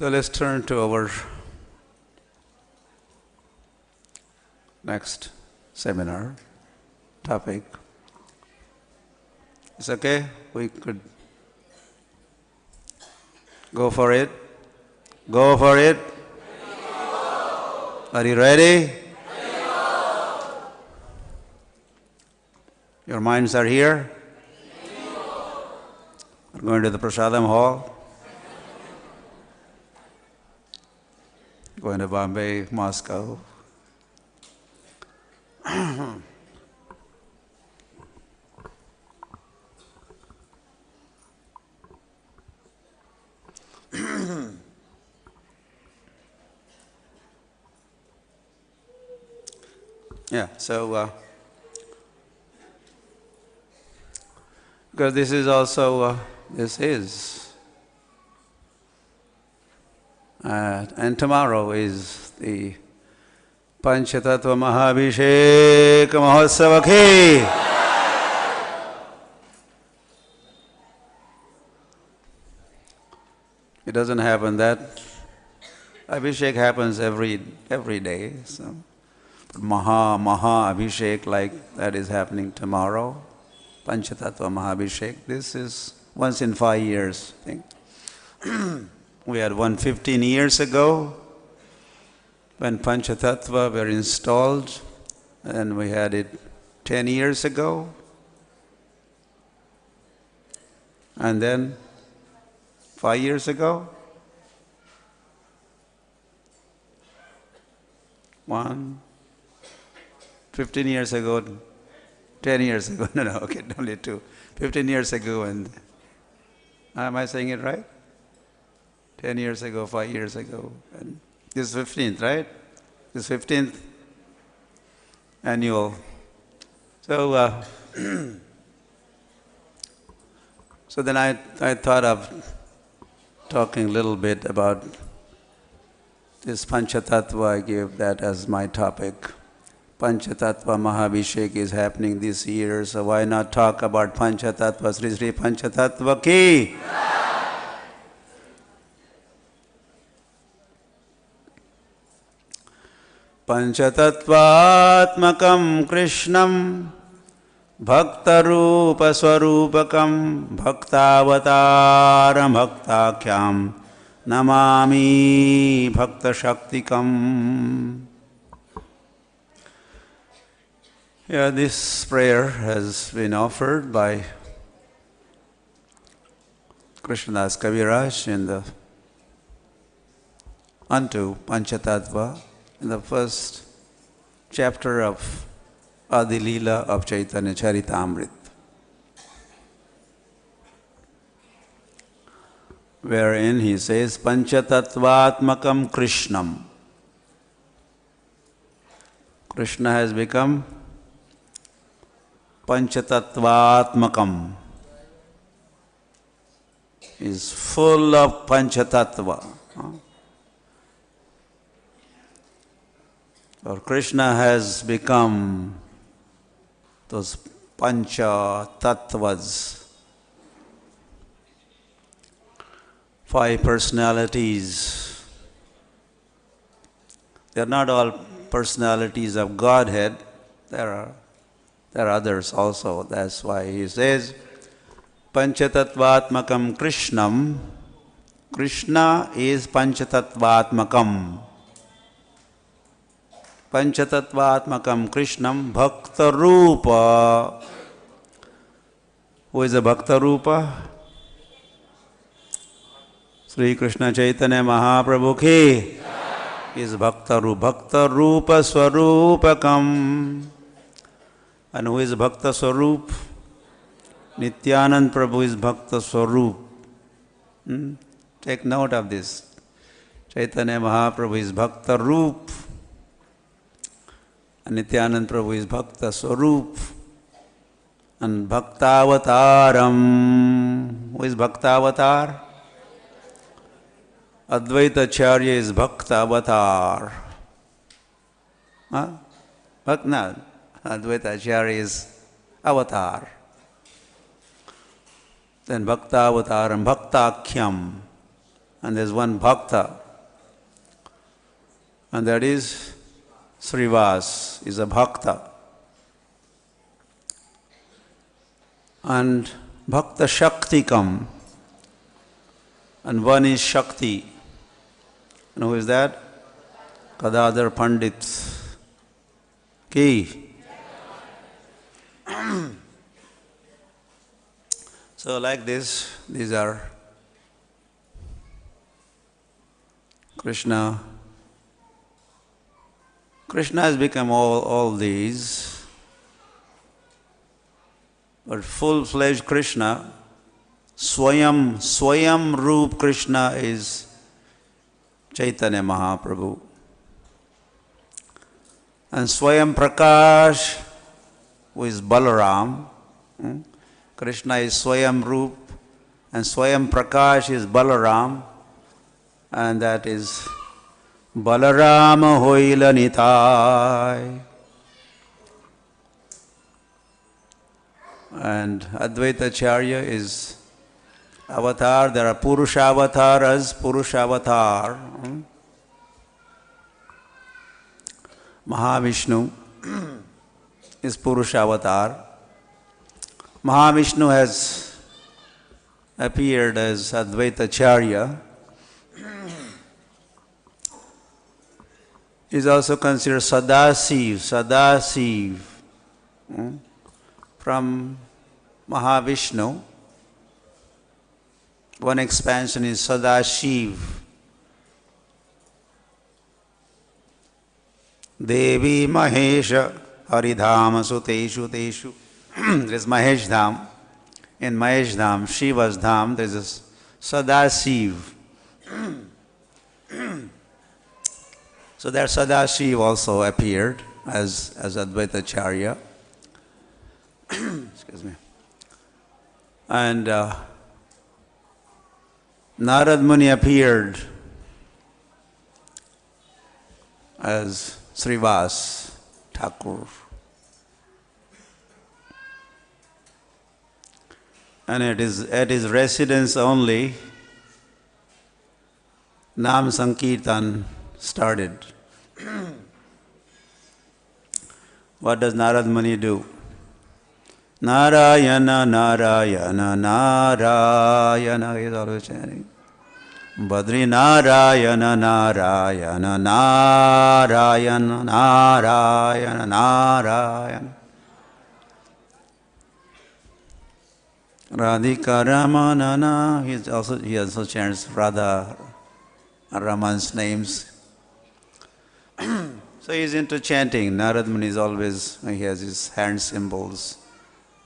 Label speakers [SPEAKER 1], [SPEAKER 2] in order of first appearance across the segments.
[SPEAKER 1] So let's turn to our next seminar topic. It's okay? We could go for it. Go for it. Are you ready? Your minds are here? We're going to the Prasadam Hall. Going to Bombay, Moscow. Yeah, so because this is also and tomorrow is the Pancatattva Mahabhishek Mahotsava Ki. It doesn't happen that Abhishek happens every day. So Maha Abhishek like that is happening tomorrow. Pancatattva Mahabhishek. This is once in 5 years, I think. We had one 15 years ago when Pancatattva were installed, and we had it 10 years ago. And then 5 years ago, 15 years ago, 10 years ago, no, okay, only 2. 15 years ago, and am I saying it right? 10 years ago, 5 years ago, and this is 15th, right? This 15th annual. So, so then I thought of talking a little bit about this Pancatattva. I gave that as my topic. Pancatattva Mahabhishek is happening this year, so why not talk about Pancatattva, Sri Sri Pancatattva Ki? Pancatattvatmakam Krishnam Bhaktarupa Swarupakam Bhaktavataram Bhaktakyam Namami Bhakta Shaktikam. Yeah, this prayer has been offered by Krishnadas Kaviraj unto Pancatattva in the first chapter of Adi Leela of Chaitanya Charitamrita, wherein he says, Pancatattvatmakam Krishnam. Krishna has become Pancatattvatmakam, is full of Panchatattva. Or Krishna has become those Pancha-tattvas, 5 personalities. They are not all personalities of Godhead. There are others also. That's why he says, Pancatattvatmakam Krishnam. Krishna is Pancatattvatmakam. Pancatattvatmakam Krishnam Bhakta Rupa. Who is a Bhakta Rupa? Sri Krishna Chaitanya Mahaprabhu Ki is Bhakta Rupa. Bhakta Rupa Swarupakam. And who is Bhakta Swarup? Nityanand Prabhu is Bhakta Swarup. Take note of this. Chaitanya Mahaprabhu is Bhakta Rup. And Nityanand Prabhu is Bhakta Swarup. And Bhaktavataram. Who is Bhaktavatar? Advaita Acharya is Bhaktavatar. No. Advaita Acharya is avatar. Then Bhaktavataram, Bhaktakhyam. and there's one bhakta, and that is Srivas, is a bhakta. And Bhakta Shaktikam, and one is Shakti. And who is that? Gadadhar Pandit Ki. So like this, these are Krishna. Krishna has become all these. But full-fledged Krishna, Swayam Roop Krishna is Chaitanya Mahaprabhu. And Swayam Prakash, who is Balaram. Krishna is Swayam Roop, and Swayam Prakash is Balaram, and that is Balarama Hoila Nitai. And Advaita Acharya is avatar. There are Purusha Avataras, Purusha Avatar. Mahavishnu is Purusha Avatar. Mahavishnu has appeared as Advaita Acharya. He is also considered Sadasiv. From Mahavishnu, one expansion is Sadashiv. Devi Mahesha Haridhama Suteshu Teshu. There is Mahesh Dham. In Mahesh Dham, Shiva's Dham, there is a Sadashiv. So there Sadashiv also appeared as Advaita Acharya. Excuse me. And Narad Muni appeared as Srivas Thakur. And it is at his residence only Nam Sankirtan started. What does Narad Muni do? Narayana, Narayana, Narayana, he is always chanting. Badri Narayana, Narayana, Narayana, Narayana, Narayana. Radhika Ramanana, he also chants Radha Raman's names. So he is into chanting. Narad Muni is always, he has his hand symbols.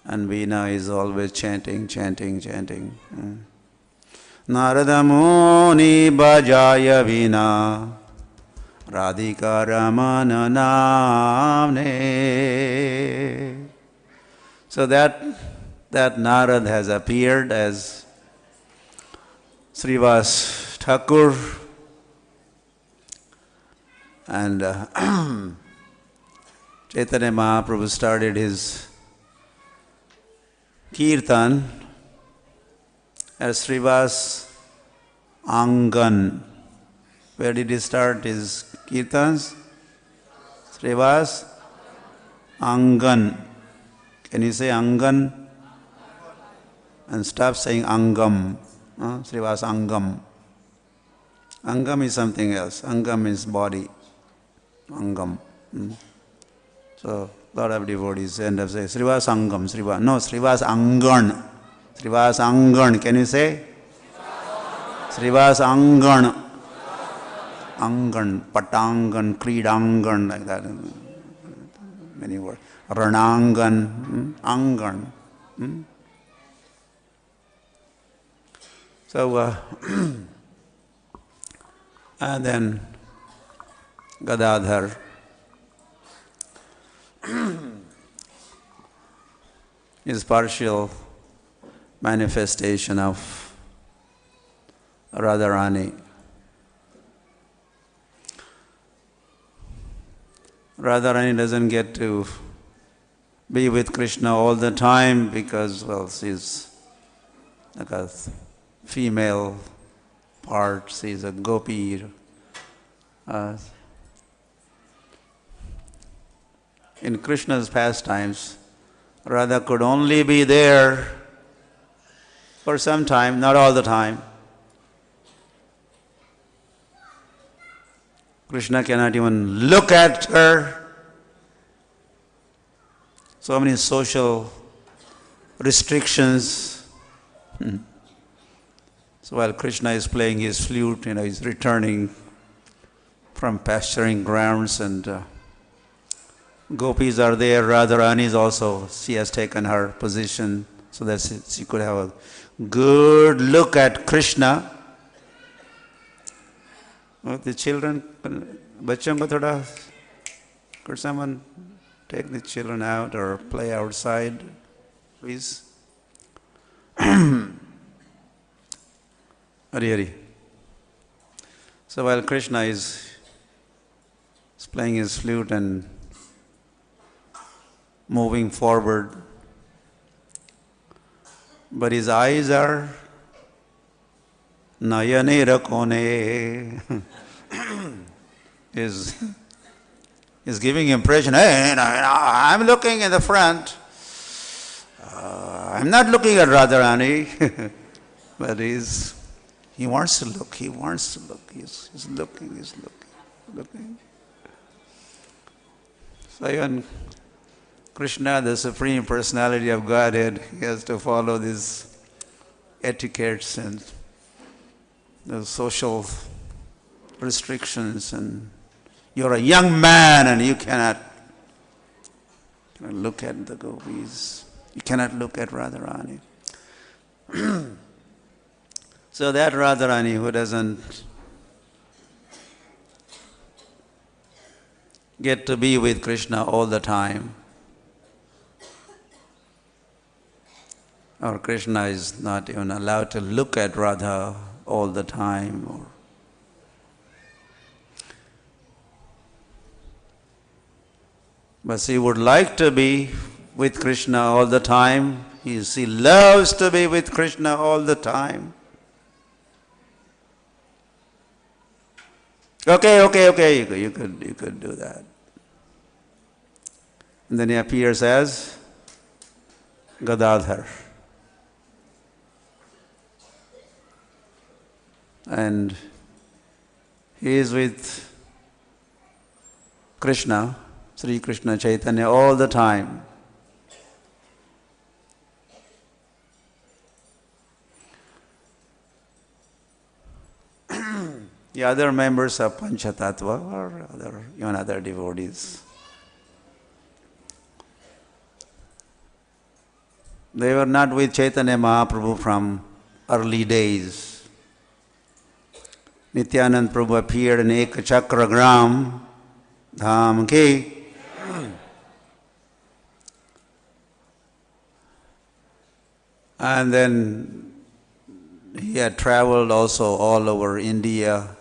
[SPEAKER 1] And Veena is always chanting. Narada Muni Bhajaya Veena Radhika Ramana Namne. So that Narad has appeared as Srivas Thakur, and Chaitanya Mahaprabhu started his Kirtan as Srivas Angan. Where did he start his Kirtans? Srivas Angan. Can you say Angan? And stop saying Angam. Srivas Angam. Angam is something else. Angam means body. Angam. So, a lot of devotees end up saying Srivas Angam, Srivas Angan. Srivas Angan. Can you say? Srivas Angan. Angan, Patangan, Kridangan, like that. Many words. Ranangan, Angan. So, and then Gadadhar. Is partial manifestation of Radharani. Radharani doesn't get to be with Krishna all the time because, well, she's like a female part, sees a gopi. In Krishna's pastimes, Radha could only be there for some time, not all the time. Krishna cannot even look at her. So many social restrictions. So while Krishna is playing his flute, he's returning from pasturing grounds, and gopis are there. Radharani is also, she has taken her position so that she could have a good look at Krishna. The children, bachon ko thoda, could someone take the children out or play outside, please? Hari Hari. So while Krishna is playing his flute and moving forward, but his eyes are Nayane Rakone is giving impression, hey, I'm looking in the front. I'm not looking at Radharani. But he wants to look, he's looking. So even Krishna, the Supreme Personality of Godhead, he has to follow these etiquettes and the social restrictions, and you're a young man and you cannot look at the gopis. You cannot look at Radharani. So that Radharani who doesn't get to be with Krishna all the time, or Krishna is not even allowed to look at Radha all the time, but she would like to be with Krishna all the time. She loves to be with Krishna all the time. Okay, you could do that. And then he appears as Gadadhar. And he is with Krishna, Sri Krishna Chaitanya, all the time. The other members of Pancatattva or even other devotees, they were not with Chaitanya Mahaprabhu from early days. Nityanand Prabhu appeared in Ek Chakragram Dham Ke. And then he had traveled also all over India.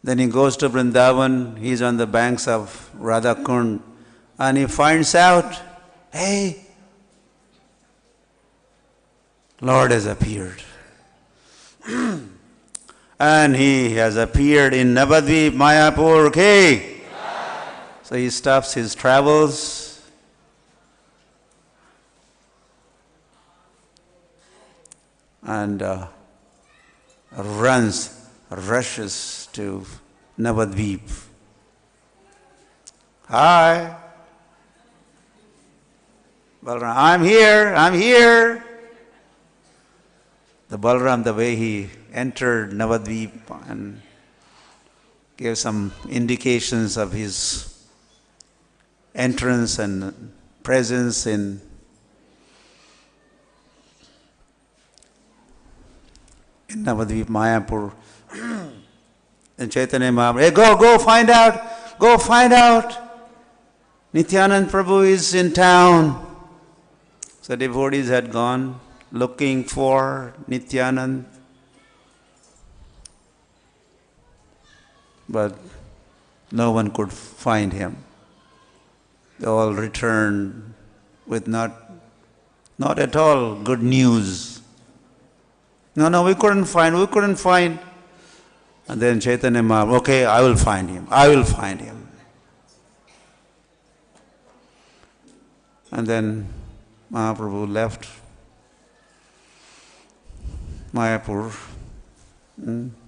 [SPEAKER 1] Then he goes to Vrindavan, he's on the banks of Radhakund, and he finds out, hey, Lord has appeared. And he has appeared in Navadvip, Mayapur, okay? So he stops his travels and rushes to Navadvip. Hi, Balaram, I'm here. The Balaram, the way he entered Navadvip and gave some indications of his entrance and presence in Navadvip, Mayapur. And Chaitanya Mahaprabhu, hey, go find out. Nityanand Prabhu is in town. So devotees had gone looking for Nityanand, but no one could find him. They all returned with not at all good news. No, we couldn't find. And then Chaitanya Mahaprabhu, okay, I will find him. And then Mahaprabhu left Mayapur,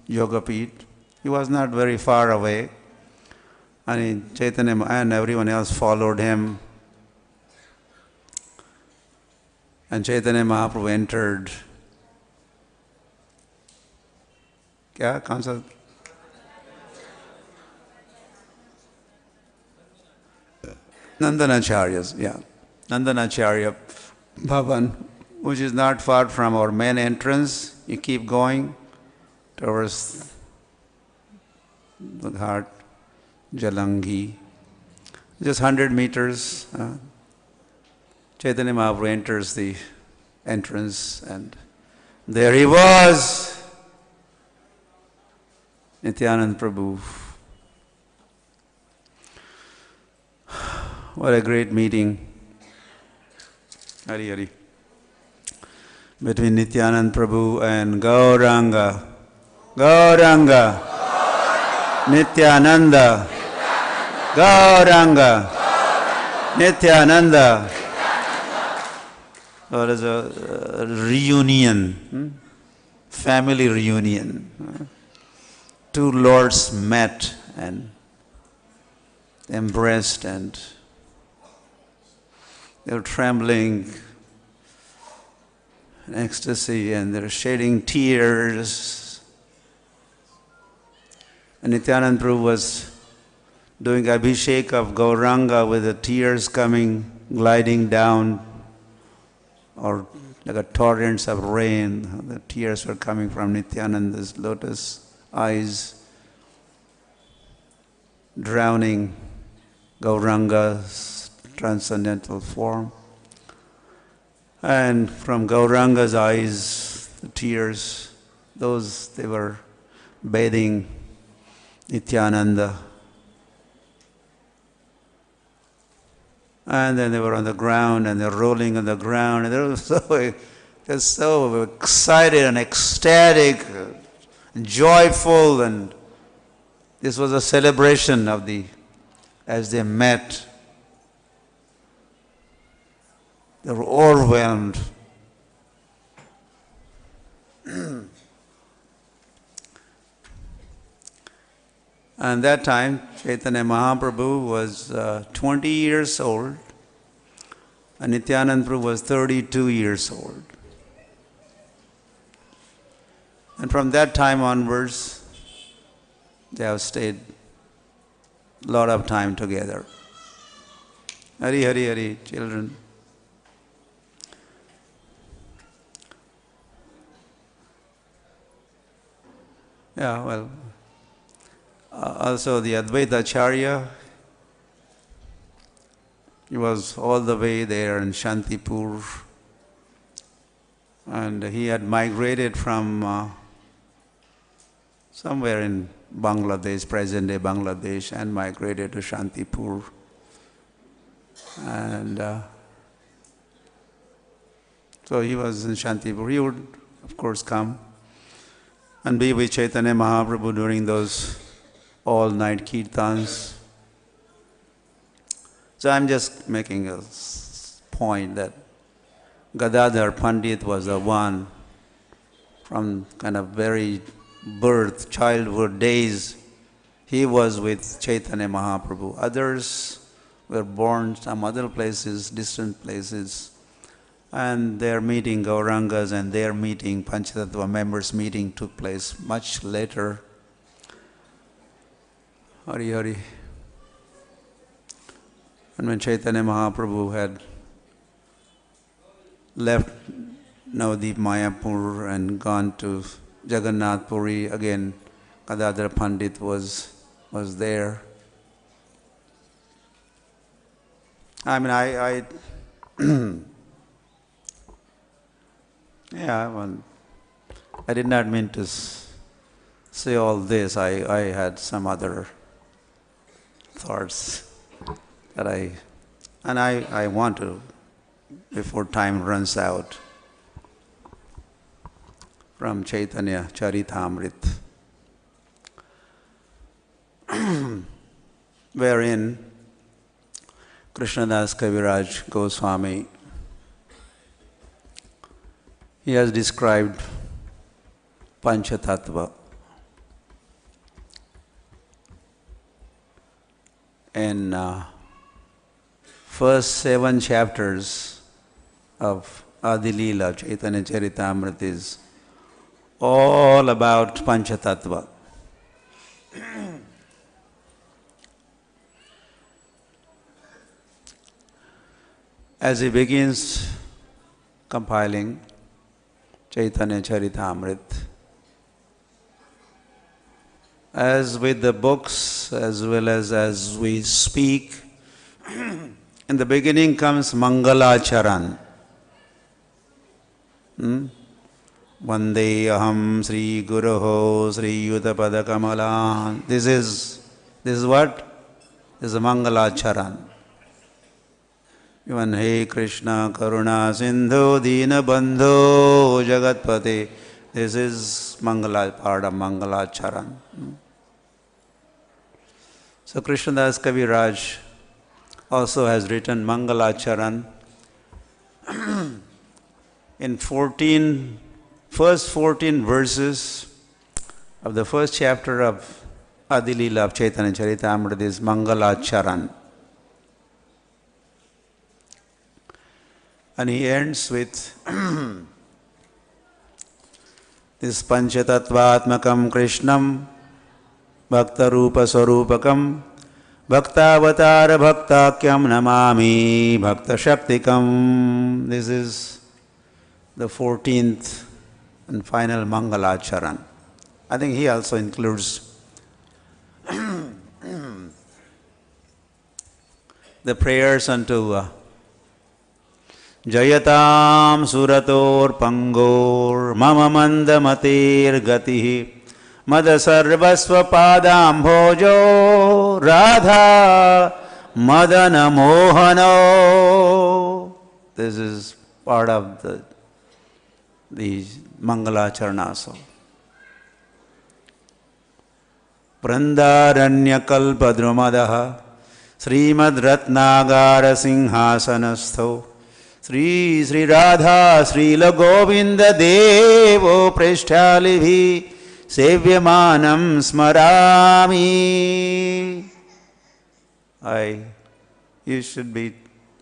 [SPEAKER 1] Yogapit. He was not very far away. And Chaitanya and everyone else followed him. And Chaitanya Mahaprabhu entered. क्या कौन सा Nandanacharya Bhavan, which is not far from our main entrance. You keep going towards the Ghat, Jalangi, just 100 meters. Chaitanya Mahaprabhu enters the entrance, and there he was. Nityananda Prabhu. What a great meeting. Hari Hari. Between Nityananda Prabhu and Gauranga. Nityananda. Gauranga. Nityananda. So it is a reunion, family reunion. Two lords met and embraced, and they were trembling in ecstasy, and they're shedding tears. And Nityananda Prabhu was doing Abhishek of Gauranga with the tears gliding down, or like a torrents of rain. The tears were coming from Nityananda's lotus eyes, drowning Gauranga's transcendental form. And from Gauranga's eyes, the tears, they were bathing Nityananda. And then they were on the ground, and they're rolling on the ground, and they were so excited and ecstatic, joyful, and this was a celebration as they met. They were overwhelmed. And that time, Chaitanya Mahaprabhu was 20 years old, and Nityananda Prabhu was 32 years old. And from that time onwards, they have stayed a lot of time together. Hari, Hari, Hari, children. Yeah, well, also the Advaita Acharya, he was all the way there in Shantipur, and he had migrated from somewhere in Bangladesh, present-day Bangladesh, and migrated to Shantipur. And so he was in Shantipur. He would, of course, come and be with Chaitanya Mahaprabhu during those all-night kirtans. So I'm just making a point that Gadadhar Pandit was the one from kind of very childhood days. He was with Chaitanya Mahaprabhu. Others were born some other places, distant places, and their meeting, Gaurangas, and their meeting, Pancatattva members' meeting took place much later. Hari Hari. And when Chaitanya Mahaprabhu had left Navadip Mayapur and gone to Jagannath Puri, again Gadadhar Pandit was there. I mean, I did not mean to say all this. I had some other thoughts that I want to, before time runs out, from Chaitanya Charitamrita, wherein Krishnadas Kaviraj Goswami, he has described Pancatattva. In first 7 chapters of Adi Leela, Chaitanya Charitamrita is all about Pancatattva. As he begins compiling Chaitanya Charitamrita, as with the books as well as we speak, in the beginning comes Mangalacharan. Vande aham Sri Guruho Sri Yudapada Kamala. This is what? This is a Mangalacharan. Even Hey Krishna Karuna Sindhu Dina Bandhu Jagatpate. This is part of Mangalacharan. So Krishnadas Kaviraj also has written Mangalacharan in first 14 verses of the first chapter of Adi Leela of Chaitanya Charitamrita is Mangalacharan. And he ends with this Panchatattvatmakam Krishnam Bhakta Rupa Swarupakam Bhaktavatara Bhaktakyam Namami Bhakta Shaktikam. This is the 14th and final Mangalacharan. I think he also includes the prayers unto Jayatam Surator Pangor Mama Mandamatir Gatihi Mada Sarvasva Padam Bhojo Radha Madana Mohano. This is part of the Mangalacharanaso. Vrindaranya Kalpadrumadaha Srimad Ratnagara Singhasanastho Sri Sri Radha Sri Govinda Devo Preshtalibhi Sevyamanam Smarami.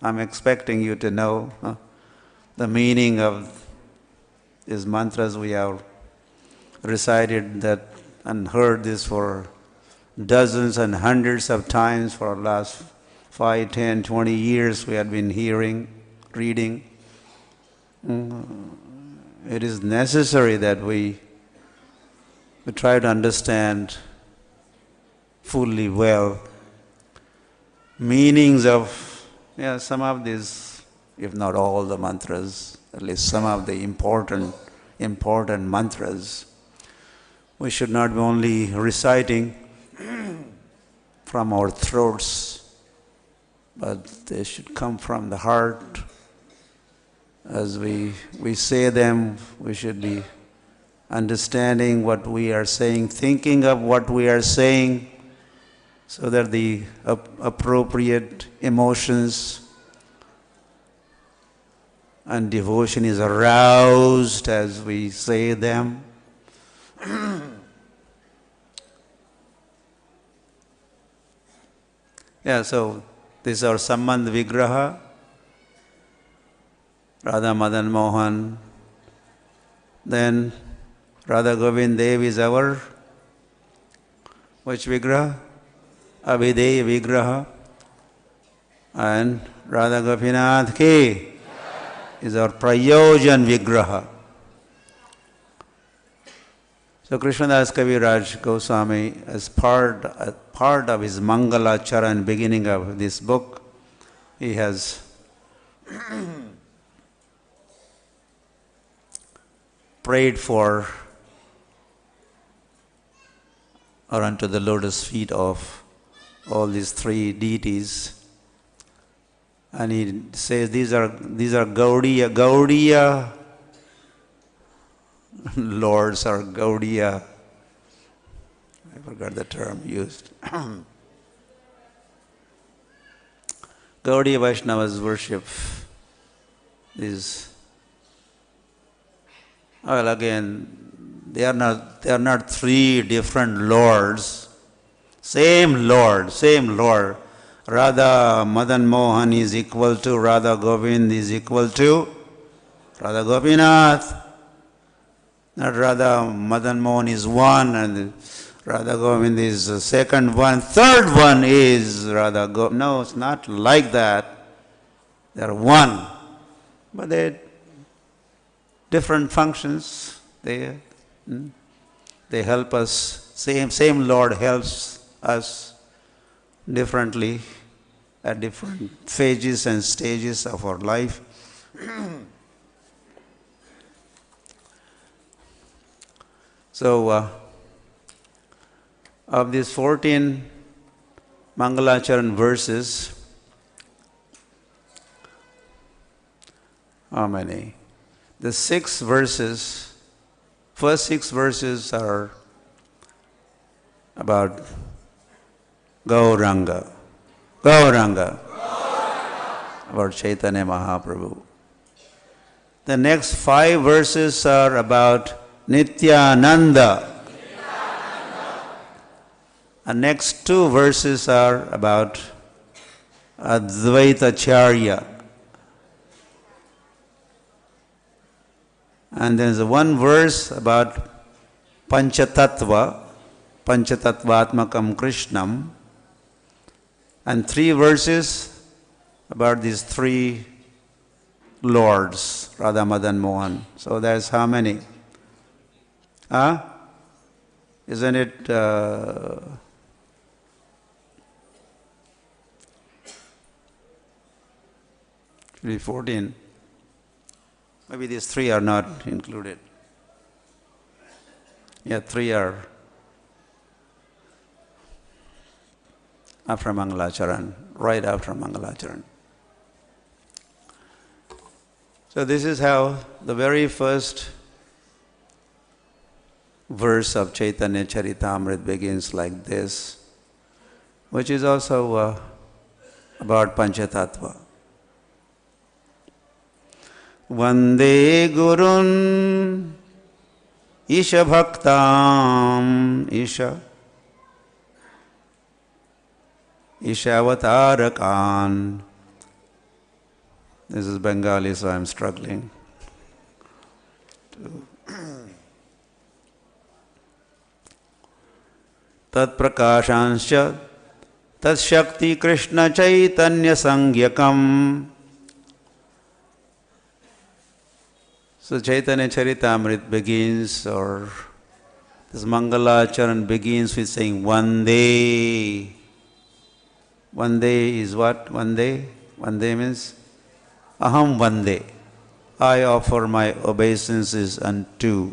[SPEAKER 1] I'm expecting you to know the meaning of these mantras. We have recited that and heard this for dozens and hundreds of times for the last 5, 10, 20 years we had been hearing, reading. It is necessary that we try to understand fully well meanings of some of these, if not all the mantras, at least some of the important mantras. We should not be only reciting from our throats, but they should come from the heart. As we say them, we should be understanding what we are saying, thinking of what we are saying, so that the appropriate emotions and devotion is aroused as we say them. So this is our Sambandh Vigraha, Radha Madan Mohan. Then Radha Govind Dev is our which Vigraha? Abhideya Vigraha. And Radha Gopinath Ki is our Prayojan Vigraha. So Krishnadas Kaviraj Goswami, as part of his Mangalacharan, beginning of this book, he has prayed for or unto the lotus feet of all these 3 deities. And he says these are Gaudiya lords or Gaudiya. I forgot the term used. Gaudiya Vaishnavas worship these. Well, again, they are not three different lords. Same Lord, same Lord. Radha Madan Mohan is equal to Radha Govind is equal to Radha Gopinath. Not Radha Madan Mohan is one and Radha Govind is the second one. Third one is Radha Govind. No, it's not like that. They are one. But they different functions. They help us. Same Lord helps us differently at different phases and stages of our life. So, of these 14 Mangalacharan verses, how many? The first six verses are about Gauranga, about Chaitanya Mahaprabhu. The next 5 verses are about Nityananda. The next 2 verses are about Advaitacharya. And there's one verse about Pancatattva, Pancatattvatmakam Krishnam, and 3 verses about these 3 lords, Radha Madan Mohan. So there's how many? Isn't it 14? Maybe these 3 are not included. Yeah, 3 are after Mangalacharan, right after Mangalacharan. So this is how the very first verse of Chaitanya Charitamrita begins like this, which is also about Pancatattva. Vande Gurun Isha Bhaktam Isha Avatarakan. This is Bengali, so I'm struggling to Tat Prakashanscha Tat Shakti Krishna Chaitanya Sangyakam. So Chaitanya Charitamrita begins, or this Mangalacharan begins with saying Vande. Vande is what? Vande? Vande means Aham Vande. I offer my obeisances unto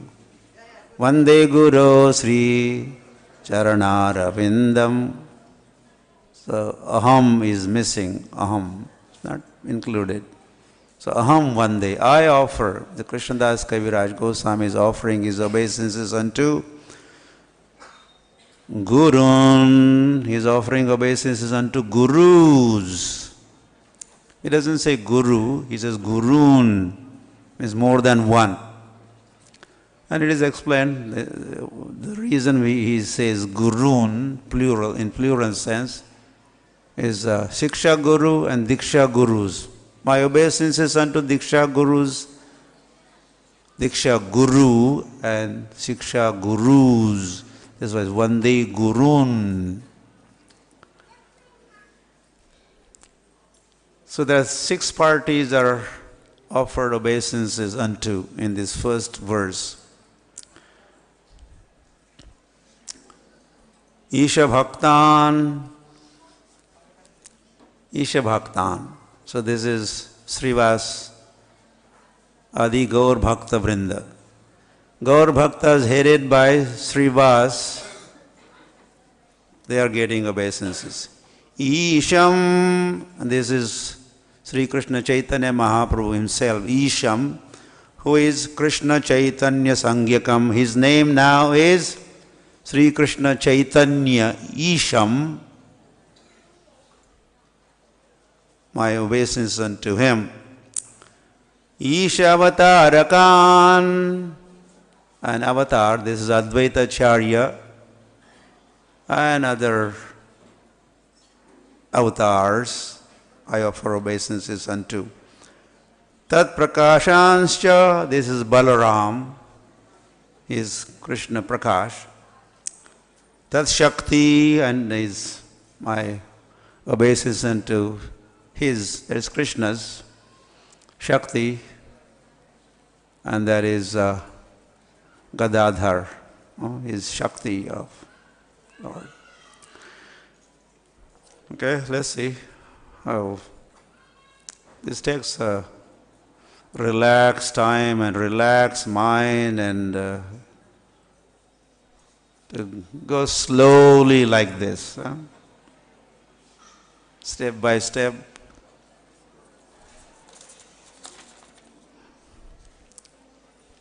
[SPEAKER 1] Vande Guru Sri Charanarvindam. So Aham is missing. Aham is not included. So Aham Vande. I offer. The Krishnadas Kaviraj Goswami is offering his obeisances unto Gurun. He is offering obeisances unto Gurus. He doesn't say Guru, he says Gurun, means more than one. And it is explained, the reason he says Gurun, plural, in plural sense, is Shiksha Guru and Diksha Gurus. My obeisances unto Diksha Gurus, Diksha Guru and Shiksha Gurus. This was Vande Gurun. So there are 6 parties that are offered obeisances unto in this first verse. Isha Bhaktan. So this is Srivas Adi Gaur Bhakta Vrinda. Gaur Bhaktas headed by Srivas, they are getting obeisances. Isham, and this is Sri Krishna Chaitanya Mahaprabhu himself. Isham, who is Krishna Chaitanya Sangyakam. His name now is Sri Krishna Chaitanya Isham. My obeisance unto him. Ishavatarakan, an avatar, this is Advaita Acharya, and other avatars I offer obeisances unto. Tat Prakashanscha, this is Balaram, he is Krishna Prakash. Tat Shakti, and is my obeisance unto his, that is Krishna's Shakti, and that is Gadadhar, his Shakti of Lord. Okay, let's see how this takes a relaxed time and relaxed mind, and to go slowly like this, step by step.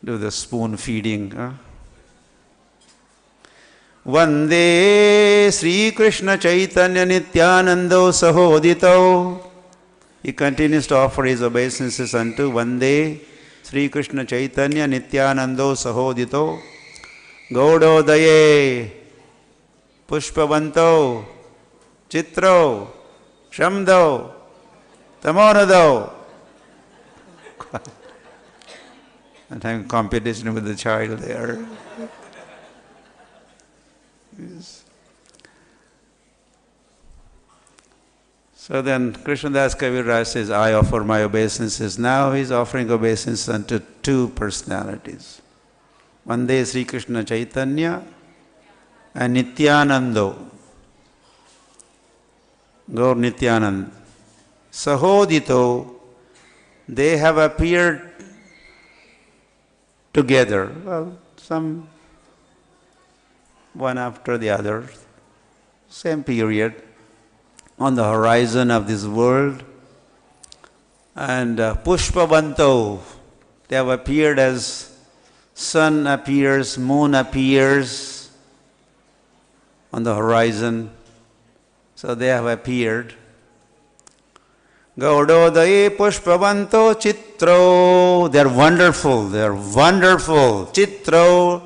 [SPEAKER 1] Do the spoon feeding. Vande Sri Krishna Chaitanya Nityanando Sahodito. He continues to offer his obeisances unto Vande Sri Krishna Chaitanya Nityanando Sahodito. Gaudodaye Pushpavanto Chitro Shamdo Tamonado. And having competition with the child there. Yes. So then Krishnadas Kaviraj says, I offer my obeisances. Now he is offering obeisances unto two personalities. Vande Sri Krishna Chaitanya and Nityanando. Gaur Nityanand. Sahodito, they have appeared together, well, some one after the other, same period, on the horizon of this world. And Pushpavanto, they have appeared as sun appears, moon appears on the horizon. So they have appeared. Gaudodaye Pushpavanto Chitro. They are wonderful. They are wonderful. Chitro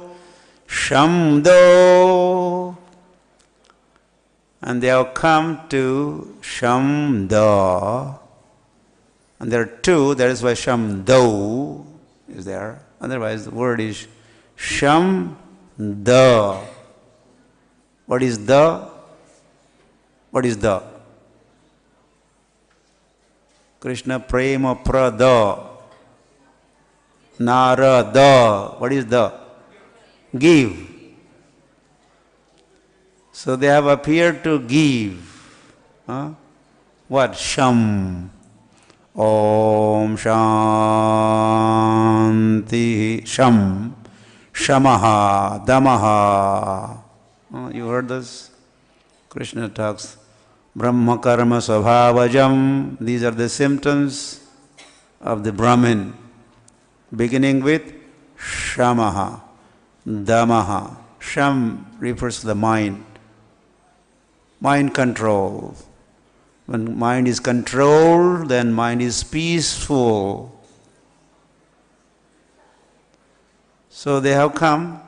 [SPEAKER 1] Shamdo. And they have come to Shamda. And there are two, that is why Shamdo is there. Otherwise the word is Shamda. What is the? What is the? Krishna Prema Prada. Narada. What is the? Give. So they have appeared to give. What? Sham. Om Shanti. Sham. Shamaha. Damaha. You heard this? Krishna talks. Brahma karma svabhavajam. These are the symptoms of the Brahmin. Beginning with Shamaha, Damaha. Sham refers to the mind. Mind control. When mind is controlled, then mind is peaceful. So they have come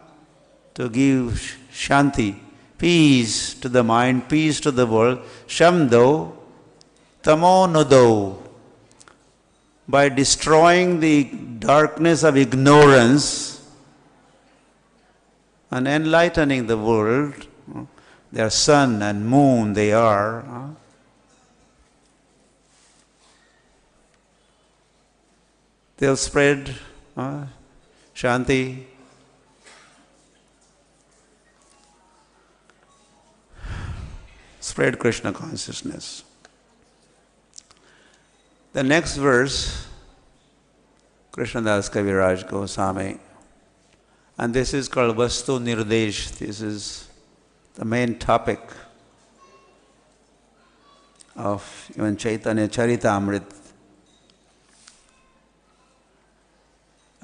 [SPEAKER 1] to give Shanti, peace to the mind, peace to the world. Shamdo, tamonodo. By destroying the darkness of ignorance and enlightening the world, their sun and moon they are. They'll spread Shanti. Spread Krishna consciousness. The next verse, Krishnadas Kaviraj Goswami, and this is called Vastu Nirdesh. This is the main topic of even Chaitanya Charitamrita.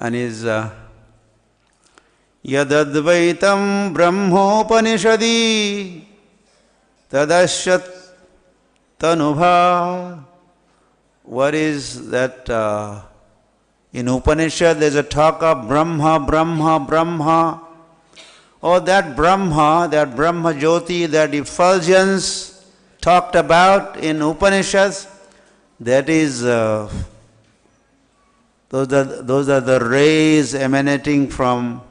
[SPEAKER 1] and is Yadadvaitam Brahmopanishadi Tadashat Tanubha. What is that? In Upanishad there's a talk of Brahma, Brahma, Brahma. Oh, that Brahma Jyoti, that effulgence talked about in Upanishads, that is, those are the rays emanating from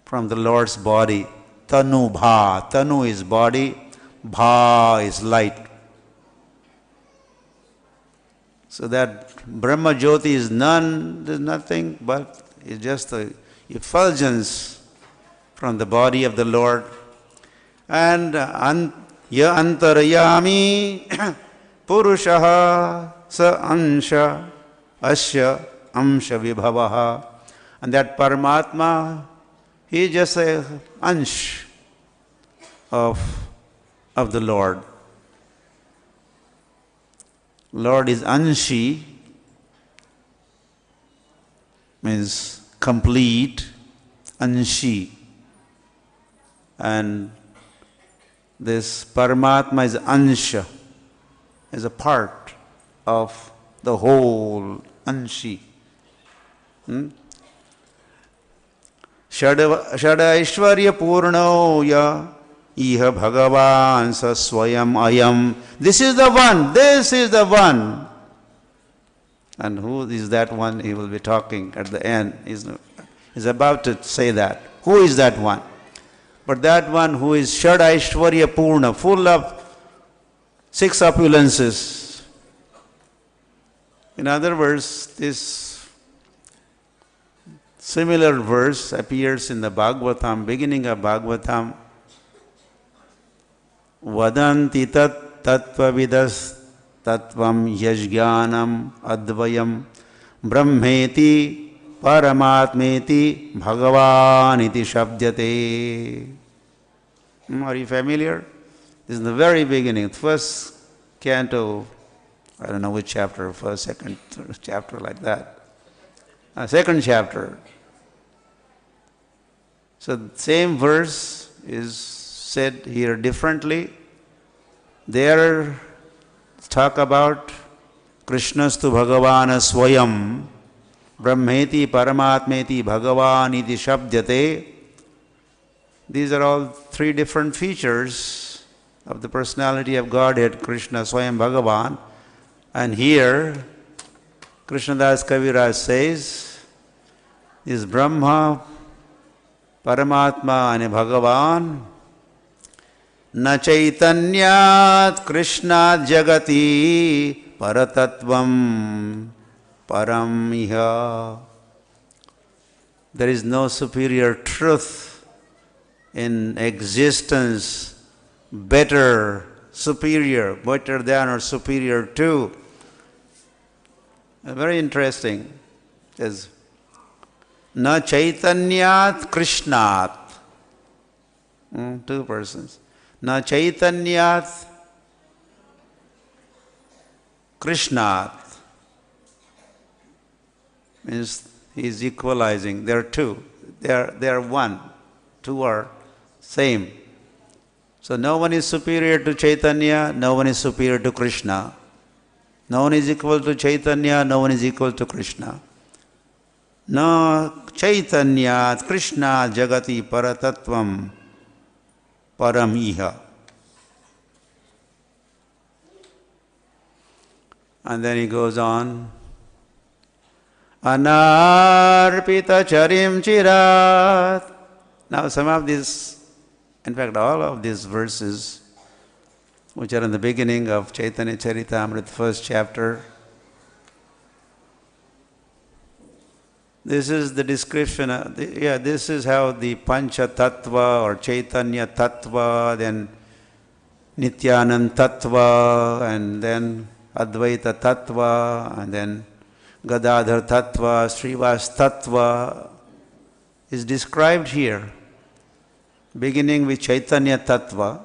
[SPEAKER 1] the Lord's body. Tanu Bha. Tanu is body, Bha is light. So that Brahma Jyoti is there's nothing but it's just the effulgence from the body of the Lord. And ya antarayami purushaha sa ansha asya amsha vibhavaha. And that Paramatma, he is just an ansh of the Lord. Lord is anshi, means complete, anshi. And this Paramatma is ansha, is a part of the whole anshi. Shada Aishwarya Purno ya Iha Bhagavan sa swayam ayam. This is the one, this is the one. And who is that one? He will be talking at the end. He's about to say that. Who is that one? But that one who is Shada Aishwarya Purna, full of 6 opulences. In other words, this similar verse appears in the Bhagavatam, beginning of Bhagavatam. Vadanti tat tattvavidas tattvam yajnanam advayam brahmeti paramatmeti bhagavan iti shabdyate. Are you familiar? This is the very beginning, first canto, I don't know which chapter, first, second, third chapter, like that. Second chapter. So the same verse is said here differently. There talk about Krishnastu Bhagavana Swayam Brahmeti Paramatmeti Bhagavan iti Shabdyate. These are all 3 different features of the personality of Godhead, Krishna Swayam Bhagavan. And here Krishnadas Kaviraj says, is Brahma, Paramatma and Bhagavan na chaitanyat krishnat jagati paratattvam param iha. There is no superior truth in existence, better than or superior to. Very interesting. It says, na chaitanyat krishnat. 2 persons. Na chaitanyat krishnat. Means he is equalizing. There are 2. They are one. 2 are same. So no one is superior to Chaitanya, no one is superior to Krishna. No one is equal to Chaitanya, no one is equal to Krishna. Na Chaitanya Krishna Jagati Paratattvam Param Iha. And then he goes on. Anarpita Charim Chirat. Now some of these, in fact all of these verses which are in the beginning of Chaitanya Charitamrita, first chapter, this is the description, this is how the Pancatattva or Chaitanya Tattva, then Nityanand Tattva, and then Advaita Tattva, and then Gadadhar Tattva, Srivas Tattva is described here, beginning with Chaitanya Tattva.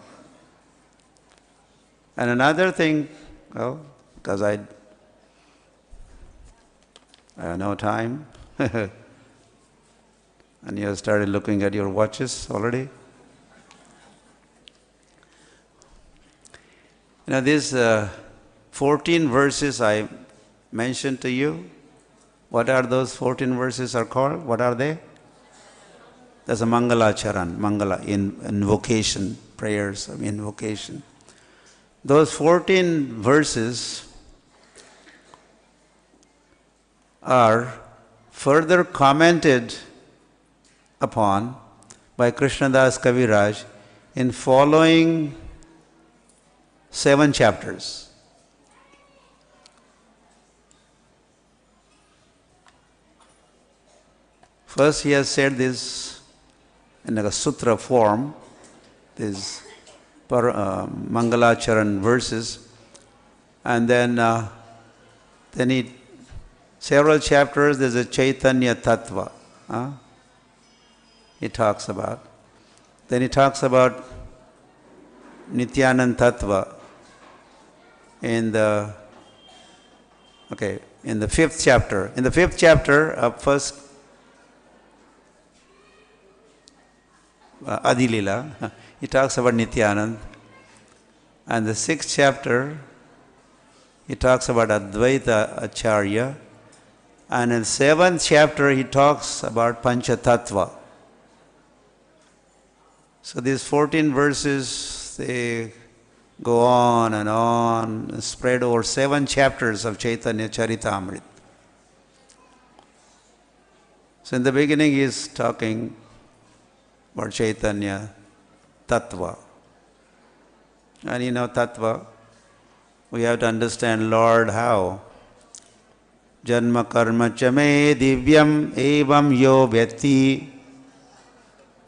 [SPEAKER 1] And another thing, well, because No time. And you have started looking at your watches already. These 14 verses I mentioned to you, what are those 14 verses are called? What are they? That's a Mangalacharan, Mangala, invocation, prayers of invocation. Those 14 verses are further commented upon by Krishnadas Kaviraj in following 7 chapters. First, he has said this in a sutra form, these Mangalacharan verses, and then he, several chapters, there's a Chaitanya Tattva. He talks about. Then he talks about Nityanand Tattva in the 5th chapter. In the 5th chapter of first Adilila, he talks about Nityanand. And the 6th chapter, he talks about Advaita Acharya. And in the 7th chapter, he talks about Pancatattva. So these 14 verses, they go on and spread over 7 chapters of Chaitanya Charitamrita. So in the beginning, he is talking about Chaitanya Tattva. And Tattva, we have to understand, Lord, how? Janma karma chame divyam evam yo vyati.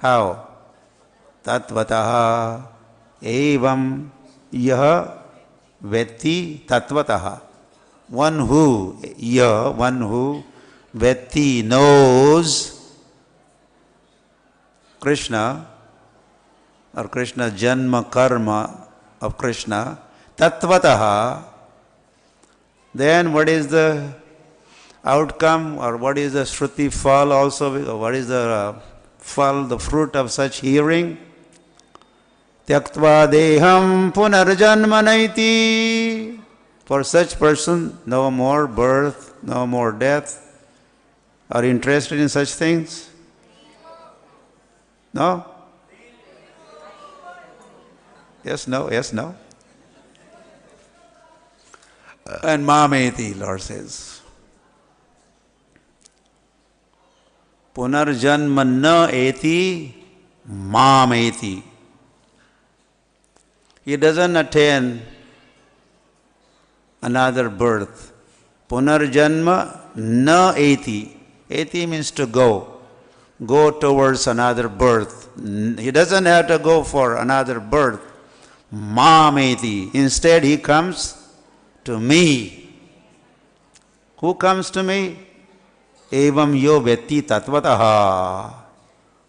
[SPEAKER 1] How? Tattvataha evam yah vyati tattvataha. One who vyati knows Krishna, or Krishna janma karma of Krishna, tattvataha, then what is the outcome, or what is the shruti fall also, or what is the fall, the fruit of such hearing? Tyaktva deham punarjanmanaiti. For such person, no more birth, no more death. Are you interested in such things? No? Yes, no, yes, no. And mameti, Lord says. Punarjanma na eti, mameti. He doesn't attain another birth. Punarjanma na eti. Eti means to go. Go towards another birth. He doesn't have to go for another birth. Mameti. Instead, he comes to me. Who comes to me? Evam yo vyati tattvataha.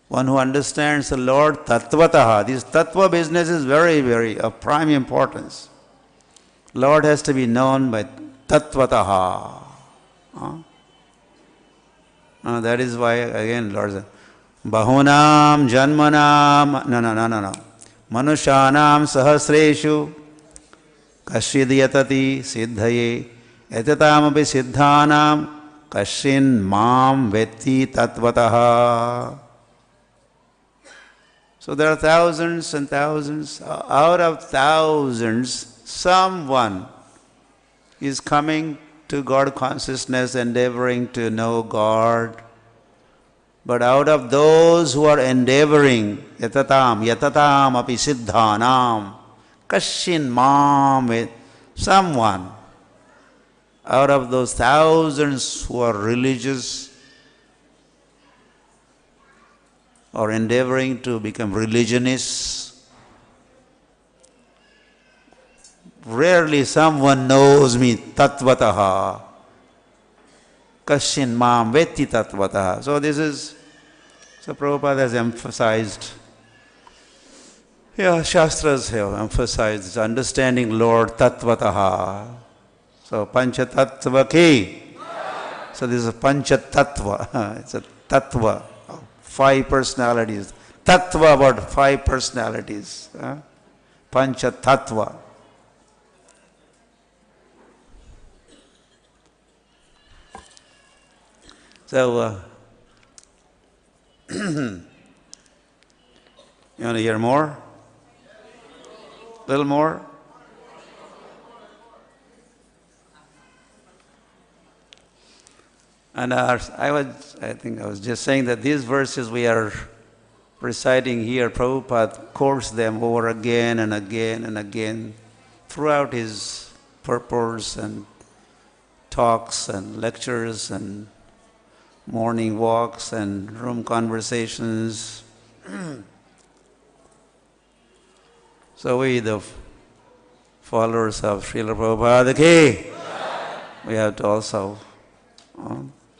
[SPEAKER 1] One who understands the Lord tattvataha. This tattva business is very, very of prime importance. Lord has to be known by tattvataha. That is why, again, Lord said, Bahunam janmanam, no. Manushanam sahasreshu kashid yatati siddhaye etatam api siddhanam kashin mam vetti tattvataha. So there are thousands and thousands. Out of thousands, someone is coming to God consciousness, endeavoring to know God. But out of those who are endeavoring, yatatam api siddhanam, kashin mam, someone, out of those thousands who are religious or endeavoring to become religionists, rarely someone knows me tattvataha. Kashin mam vetti tattvataha. So Prabhupada has emphasized, Shastras have emphasized understanding Lord tattvataha. So Pancatattva ki, So this is a Pancatattva. It's a tattva, 5 personalities. Tattva about 5 personalities. Pancatattva. So, you want to hear more? Little more? And I think I was just saying that these verses we are reciting here, Prabhupada quotes them over again and again and again throughout his purports and talks and lectures and morning walks and room conversations. So we, the followers of Srila Prabhupada ki, we have to also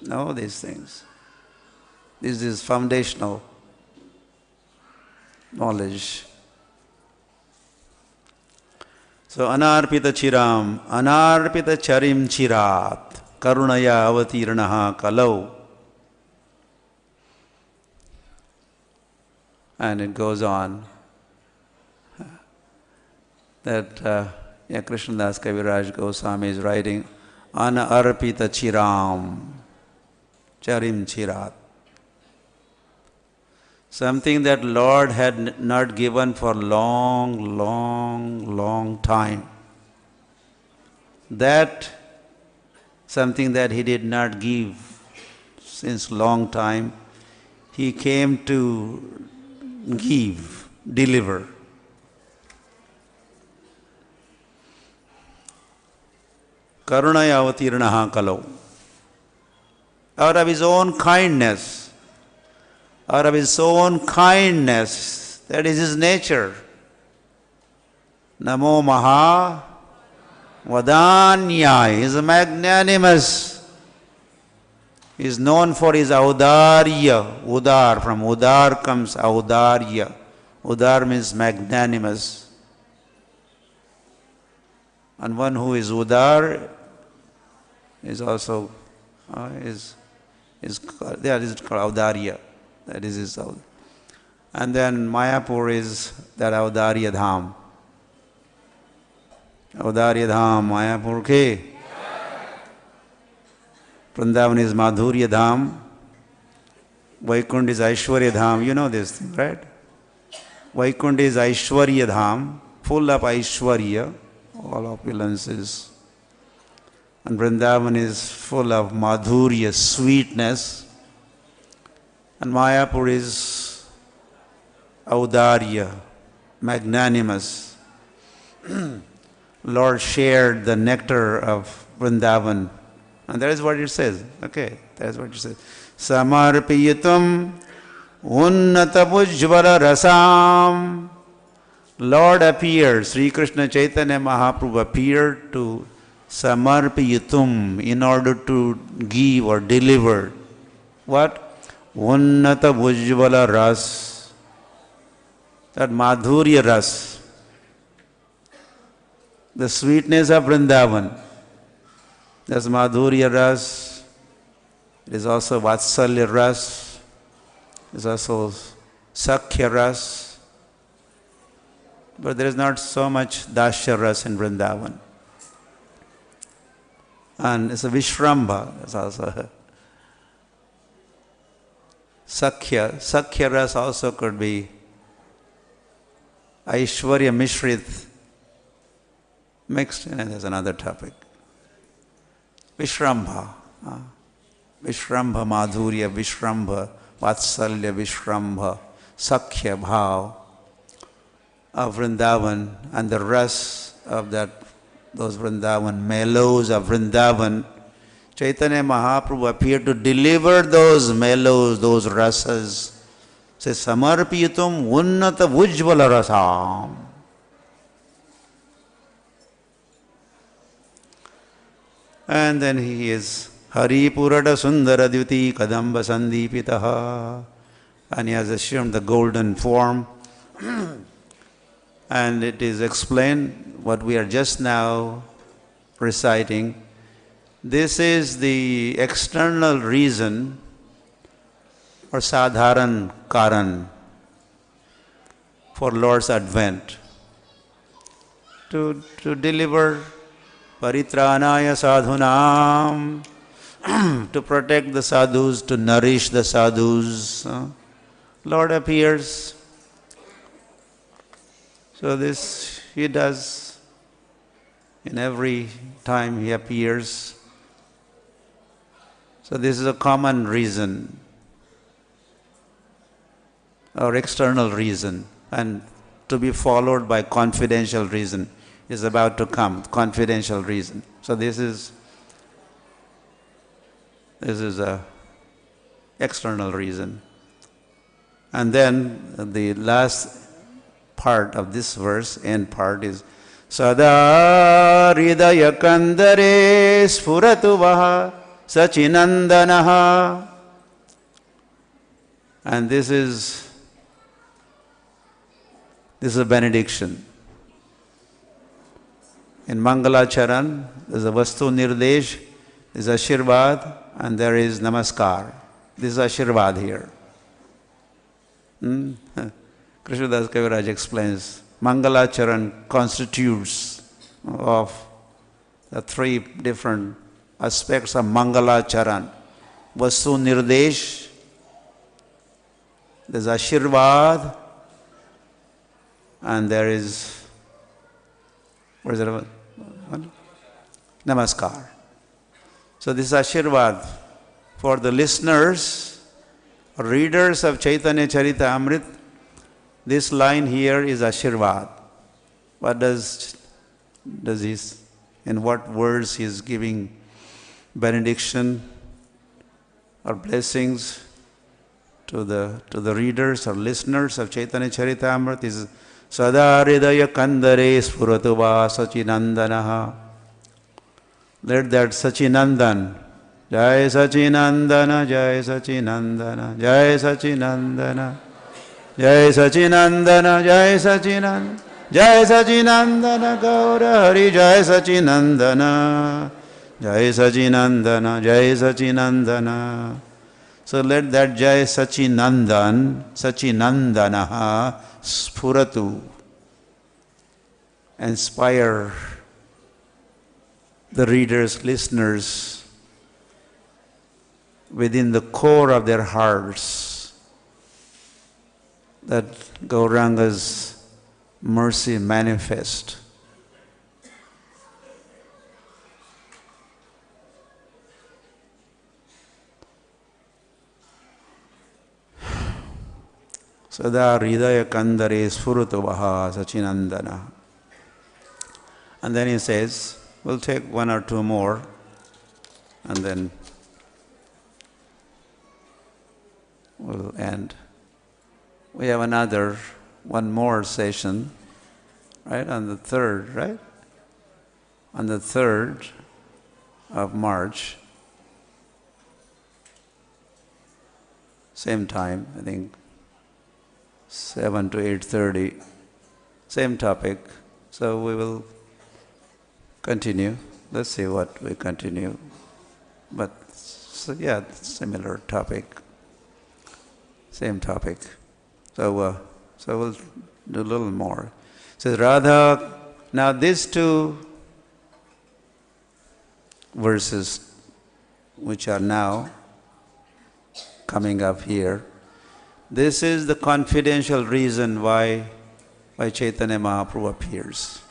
[SPEAKER 1] know these things. This is foundational knowledge. So anarpita chiram, anarpita charim chirat, karunaya avatirnaha kalau. And it goes on that Krishnadas Kaviraj Goswami is writing, anarpita chiram, charim chirat. Something that Lord had not given for long time. That something that he did not give since long time, he came to give, deliver. Karunaya avatirnaha kalau. Out of his own kindness, that is his nature. Namo Maha Vadanya, he is magnanimous. He is known for his audarya, udar, from udar comes audarya. Udar means magnanimous. And one who is udar is also, that is called audarya. That is his audarya. And then Mayapur is that audarya dham. Audarya dham, Mayapur ke. Vrindavan is Madhurya Dham, Vaikunth is Aishwarya Dham, you know this thing, right? Vaikunth is Aishwarya Dham, full of Aishwarya, all opulences. And Vrindavan is full of Madhurya, sweetness. And Mayapur is Audarya, magnanimous. Lord shared the nectar of Vrindavan. And that is what it says. Okay, that is what it says. Samarpiyatum unnatapujjvala rasam. Lord appeared, Sri Krishna Chaitanya Mahaprabhu appeared to samarpiyatum in order to give or deliver. What? Unnatapujjvala ras. That Madhurya ras. The sweetness of Vrindavan. There's Madhurya ras, it is also Vatsalya ras, it is also Sakhya ras, but there is not so much Dasya ras in Vrindavan. And it's a Vishrambha, it's also Sakhya. Sakhya ras also could be Aishwarya Mishrit mixed, and there's another topic. Vishrambha, Vishrambha Madhurya, Vishrambha Vatsalya, Vishrambha Sakhya Bhav of Vrindavan, and the rest of those Vrindavan, mellows of Vrindavan. Chaitanya Mahaprabhu appeared to deliver those mellows, those rasas. Says, Samarpiyatum unnata vujjvala rasam. And then he is Hari Purada Sundara Dvyuti Kadamba Sandipitaha. And he has assumed the golden form. And it is explained what we are just now reciting. This is the external reason or sadharan karan for Lord's advent. To deliver paritranaya sadhunam, to protect the sadhus, to nourish the sadhus. Lord appears. So this he does in every time he appears. So this is a common reason or external reason, and to be followed by confidential reason is about to come, confidential reason. So this is a external reason. And then the last part of this verse, end part, is Sada Hridaya Kandare Sphuratu Vaha Sachinandanaha. And this is a benediction. In Mangalacharan, there is a Vastu Nirdesh, there is Ashirvad, and there is Namaskar. This is Ashirvad here. Krishnadas Kaviraj explains, Mangalacharan constitutes of the three different aspects of Mangalacharan. Vastu Nirdesh, there is Ashirvad, and there is, what is it? Namaskar. So this is Ashirvad for the listeners, readers of Chaitanya Charitamrita. This line here is Ashirvad. What does he, in what words he is giving benediction or blessings to the readers or listeners of Chaitanya Charitamrita is Sada Hridaya Kandare Sphuratu Va Sachinandanaha. Let that Sachinandan, Jai Sachinandana, Jai Sachinandana, Jai Sachinandana, Jai Sachinandana, Jai Sachinandana, Jai Sachinandana, Gaura Hari, Jai Sachinandana, Jai Sachinandana, Jai Sachinandana. So let that Jai Sachinandanaha Sphuratu inspire the readers, listeners within the core of their hearts, that Gauranga's mercy manifest. Sada Hridaya Kandare Sphuratu Vaha Sachinandana. And then he says, we'll take one or two more, and then we'll end. We have one more session, right, on the 3rd, right? On the 3rd of March, same time, I think, 7 to 8:30, same topic. So we will continue. Let's see what we continue. But so yeah, similar topic, same topic. So we'll do a little more. It says Radha. Now these two verses, which are now coming up here, this is the confidential reason why Chaitanya Mahaprabhu appears.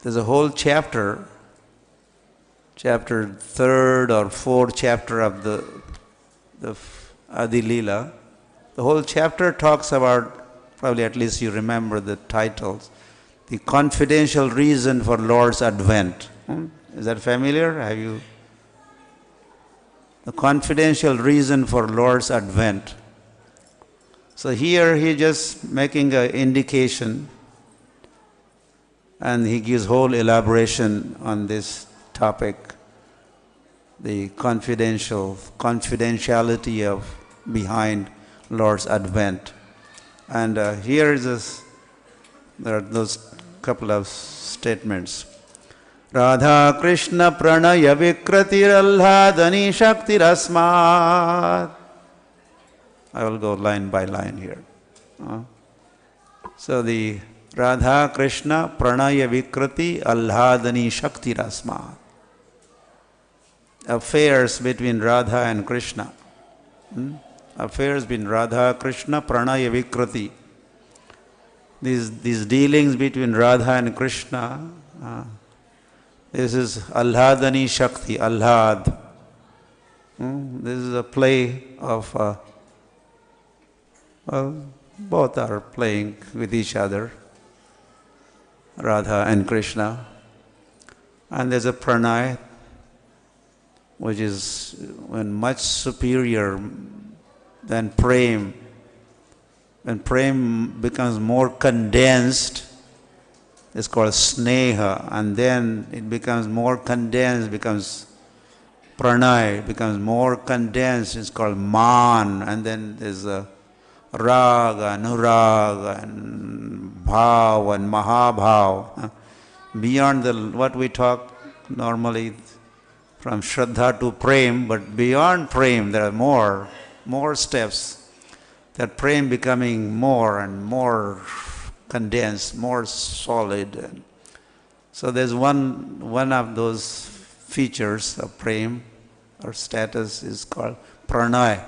[SPEAKER 1] There's a whole chapter 3rd or 4th chapter of the Adi Leela. The whole chapter talks about, probably at least you remember the titles, the confidential reason for Lord's advent. Is that familiar? Have you? The confidential reason for Lord's advent. So here he just making an indication, and he gives whole elaboration on this topic, the confidentiality of behind Lord's advent. And here is there are those couple of statements. Radha Krishna Pranaya Vikratiralhadani Shaktirasmat. I will go line by line here. So the Radha Krishna Pranaya Vikrati Alhadani Shaktirasmat. Affairs between Radha and Krishna. Affairs between Radha Krishna Pranaya Vikrati. These dealings between Radha and Krishna, this is Alhadani Shakti, Alhad. This is a play of, both are playing with each other, Radha and Krishna. And there's a pranay, which is much superior than prem. When prem becomes more condensed, it's called sneha, and then it becomes more condensed, becomes pranay, becomes more condensed, it's called man, and then there's a raga, anuraga, and bhav, and mahabhav. Beyond what we talk normally from Shraddha to prem, but beyond prem there are more steps. That prem becoming more and more condensed, more solid. So there's one of those features of prem or status is called pranay.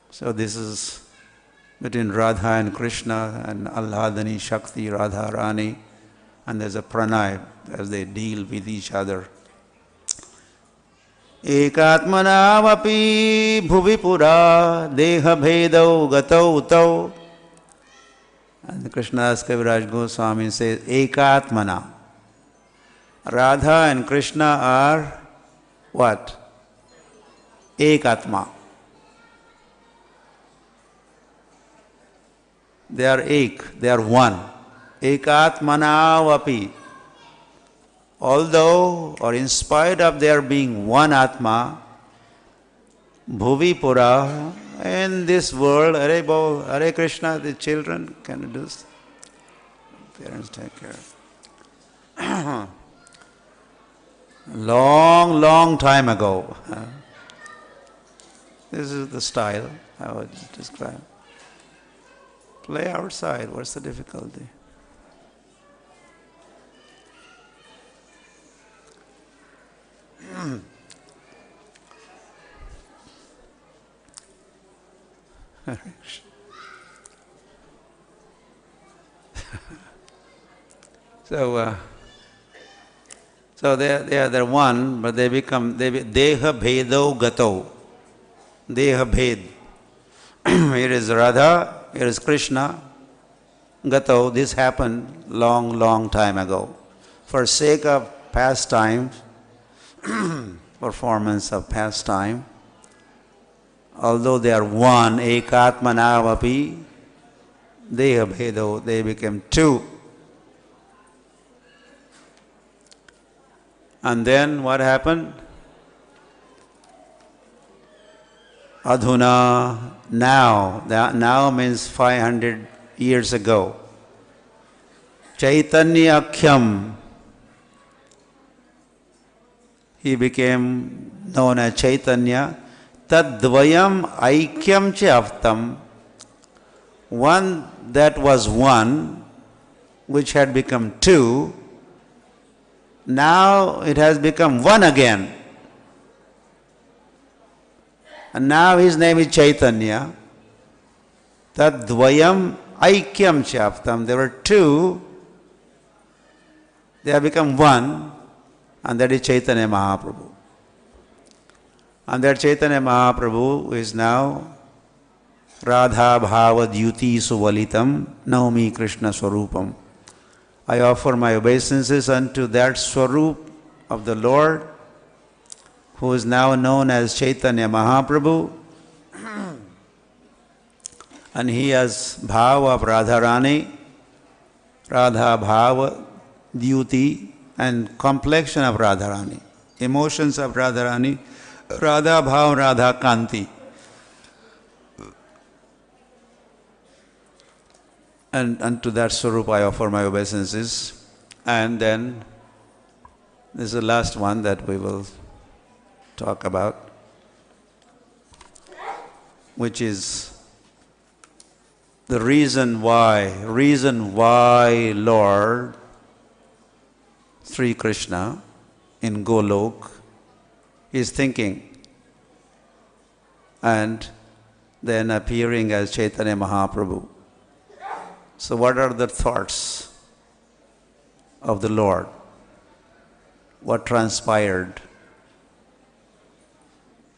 [SPEAKER 1] So this is between Radha and Krishna and Alhadani Shakti, Radha Rani, and there's a pranay as they deal with each other. Ekatmanavapi bhuvipura deha bhedau gatau utau. And Krishnadas Kaviraj Goswami says, Ekatmana. Radha and Krishna are what? Ekatma. They are ek, they are one. Ekatmanavapi. Although, or in spite of their being one Atma, Bhuvi Pura, in this world, Hare Krishna, the children, can you do this? Parents take care. Long time ago. This is the style I would describe. Play outside, what's the difficulty? So they're one, but they become deha bhedo gato. Deha bhed. Here is Radha, here is Krishna. Gato, this happened long time ago. For sake of pastime, performance of pastime, although they are one, ekatmanavapi, deha bhedo, they became two. And then what happened? Adhuna, now means 500 years ago. Chaitanya Akhyam, he became known as Chaitanya. Tadvayam aikyam chaftam, one that was one, which had become two, now it has become one again. And now his name is Chaitanya. Tadvayam aikyam chaftam, there were two, they have become one, and that is Chaitanya Mahaprabhu. And that Chaitanya Mahaprabhu is now Radha Bhava Dyuti Suvalitam Naumi Krishna Swarupam. I offer my obeisances unto that Swarup of the Lord, who is now known as Chaitanya Mahaprabhu, and he has Bhava of Radharani, Radha Bhava Dyuti, and complexion of Radharani, emotions of Radharani, Radha Bhav, Radha Kanti. And unto that Swarup I offer my obeisances. And then, this is the last one that we will talk about, which is the reason why Lord Sri Krishna in Golok is thinking and then appearing as Chaitanya Mahaprabhu. So what are the thoughts of the Lord? What transpired,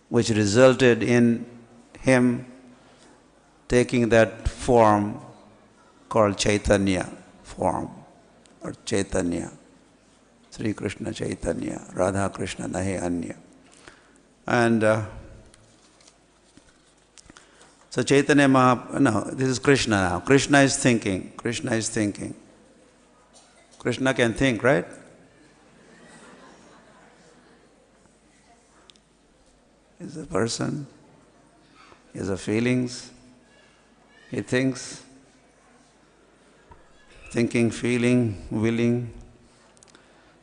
[SPEAKER 1] which resulted in him taking that form called Chaitanya form, or Chaitanya, Sri Krishna Chaitanya, Radha Krishna Nahe Anya. And so Chaitanya this is Krishna now. Krishna is thinking. Krishna can think, right? He's a person. He has feelings. He thinks. Thinking, feeling, willing.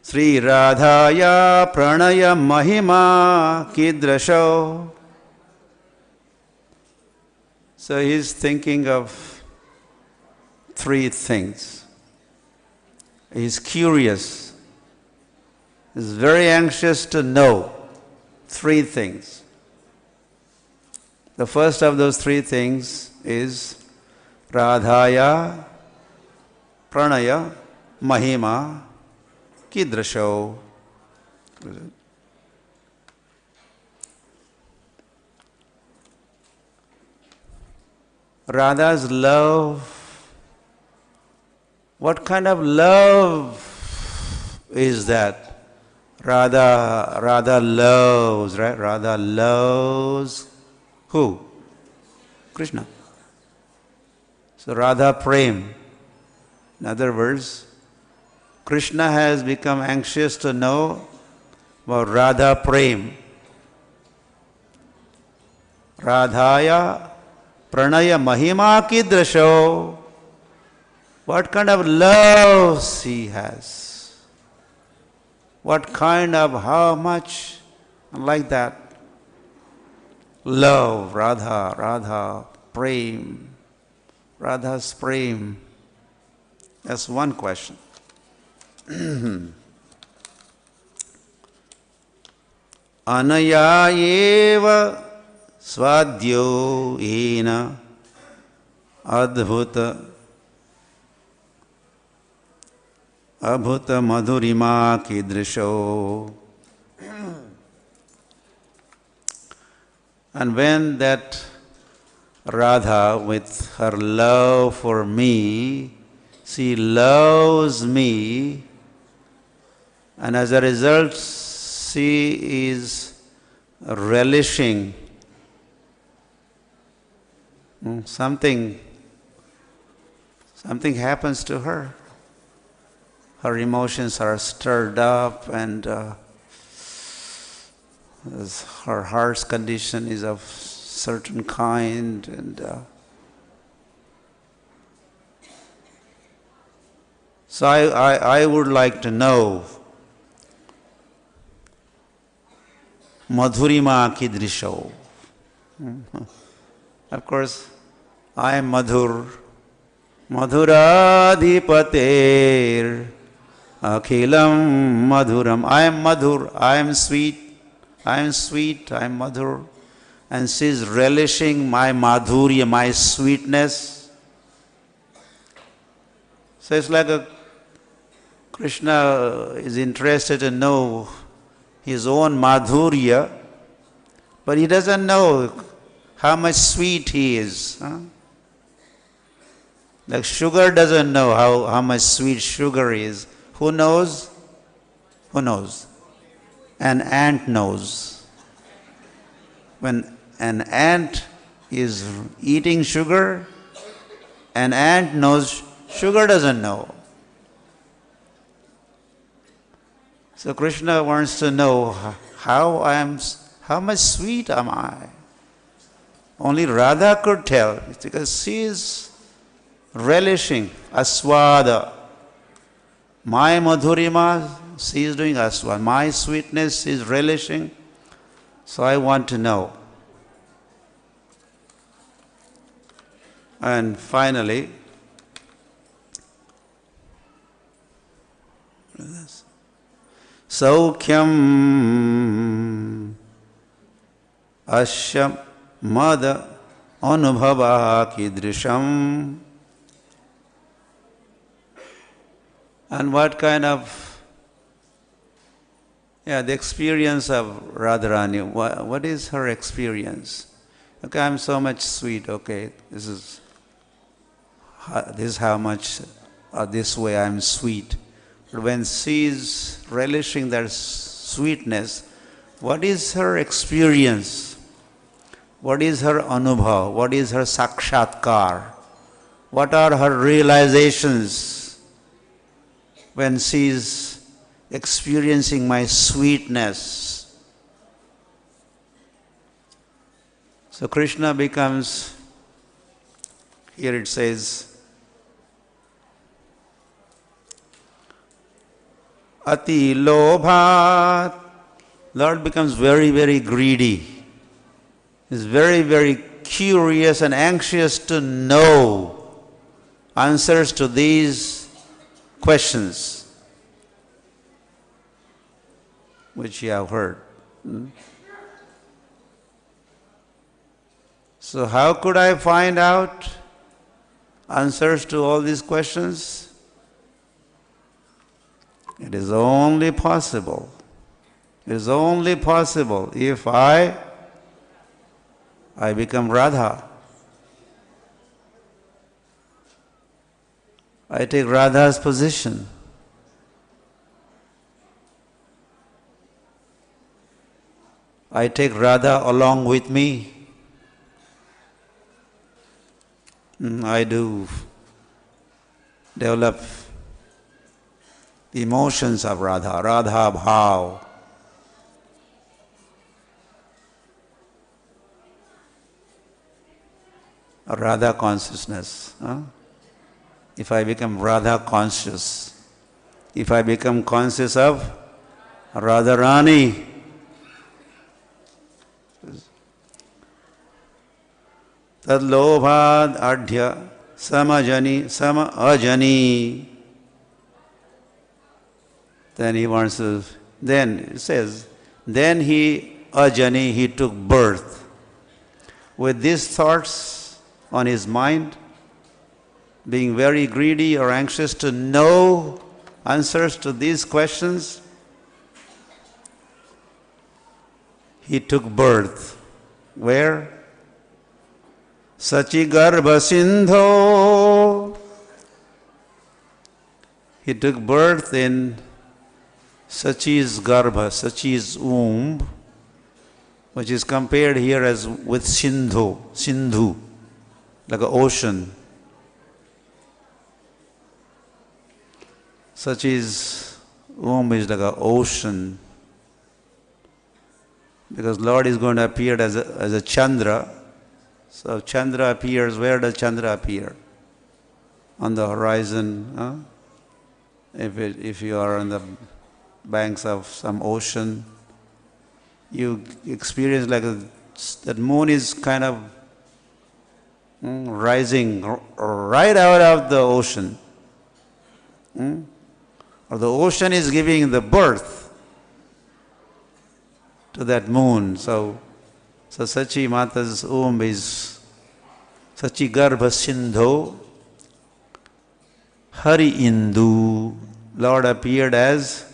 [SPEAKER 1] Sri Radhaya Pranaya Mahima Kidrasho. So he's thinking of three things. He's curious. He's very anxious to know three things. The first of those three things is Radhaya Pranaya Mahima Kidrasho. Radha's love. What kind of love is that? Radha loves, right? Radha loves who? Krishna. So Radha Prem. In other words, Krishna has become anxious to know about Radha Prem. Radhaya Pranaya Mahima Kidrasho. What kind of love he has? What kind of, how much? Like that. Love, Radha, Prem. Radha's Prem. That's one question. Anaya eva Swadhyo ena adbhuta madhurima kidrisho. And when that Radha, with her love for me, she loves me, and as a result she is relishing something happens to her. Her emotions are stirred up, and her heart's condition is of certain kind, and so I would like to know Madhurima Kidrisho. Of course, I am Madhur. Madhuradhipater Akhilam Madhuram. I am Madhur. I am sweet. I am Madhur. And she is relishing my madhurya, my sweetness. So it's like Krishna is interested to know his own madhurya, but he doesn't know how much sweet he is. Like sugar doesn't know how much sweet sugar is. Who knows? Who knows? An ant knows. When an ant is eating sugar, an ant knows, sugar doesn't know. So Krishna wants to know how much sweet am I? Only Radha could tell, because she is relishing, aswada. My madhurima, she is doing aswada. My sweetness is relishing, so I want to know. And finally, Saukhyam Ashyam Mada Anubhava Kidrisham. And what kind of, the experience of Radharani, what is her experience? Okay, I'm so much sweet, okay, this is how much, this way I'm sweet. But when she is relishing that sweetness, what is her experience? What is her anubhav? What is her sakshatkar? What are her realizations when she is experiencing my sweetness? So Krishna becomes, here it says, Ati lobhat. Lord becomes very, very greedy. He's very, very curious and anxious to know answers to these questions which you have heard. So how could I find out answers to all these questions? It is only possible. It is only possible if I become Radha. I take Radha's position. I take Radha along with me. I do develop the emotions of Radha, Radha Bhav. Radha consciousness. If I become Radha conscious, if I become conscious of Radharani, tad lobhad adhya samajani sama ajani. Then he wants to, then it says, then he ajani, he took birth. With these thoughts on his mind, being very greedy or anxious to know answers to these questions, he took birth. Where? Sachi Garbha Sindho. He took birth in Sachi's Garbha, Sachi's womb, which is compared here as with Sindhu, like an ocean. Sachi's womb is like an ocean, because Lord is going to appear as a Chandra. So Chandra appears, where does Chandra appear? On the horizon. If you are on the banks of some ocean, you experience like that moon is kind of rising right out of the ocean. Or the ocean is giving the birth to that moon. So Sachi Mata's womb is Sachi Garbha Sindho Hari Indu. Lord appeared as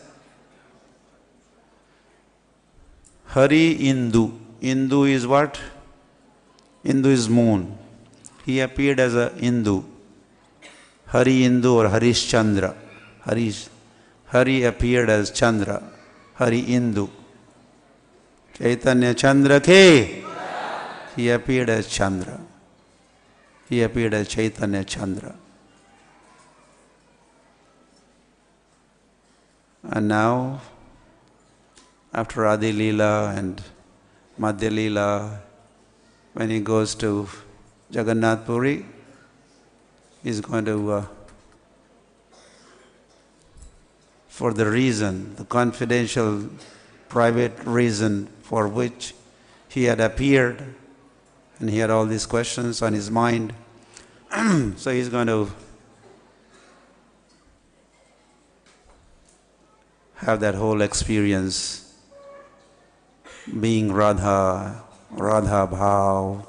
[SPEAKER 1] Hari Indu. Indu is what? Indu is moon. He appeared as a Indu. Hari Indu or Harish Chandra. Hari appeared as Chandra. Hari Indu. Chaitanya Chandra ke. He appeared as Chandra. He appeared as Chaitanya Chandra. And now, after Adi Leela and Madhya Leela, when he goes to Jagannath Puri, He's going to, for the reason, the confidential, private reason for which he had appeared, and he had all these questions on his mind. So he's going to have that whole experience being Radha, Radha Bhav.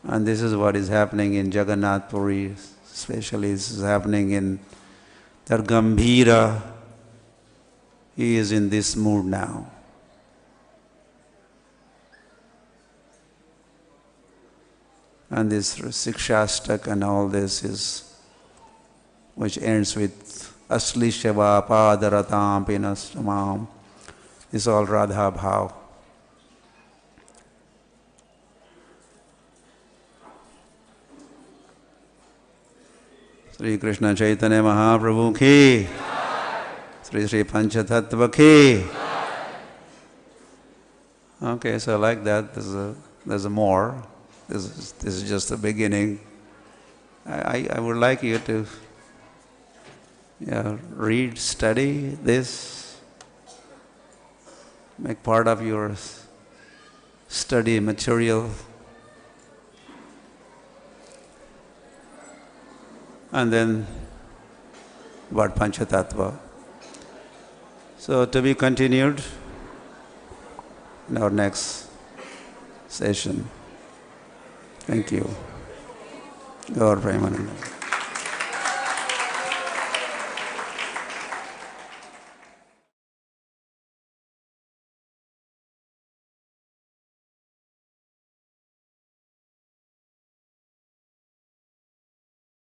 [SPEAKER 1] And this is what is happening in Jagannath Puri, especially this is happening in that Gambhira. He is in this mood now. And this Sikshastak and all this is, which ends with Aslishava Padaratam Pinastamam, is all Radha Bhav. Sri Krishna Chaitanya Mahaprabhu ki, Sri Sri Pancatattva ki. Okay, so like that, there's a more. This is just the beginning. I would like you to read, study this, make part of your study material. And then about Pancatattva. So to be continued in our next session. Thank you. Gaur Premananda.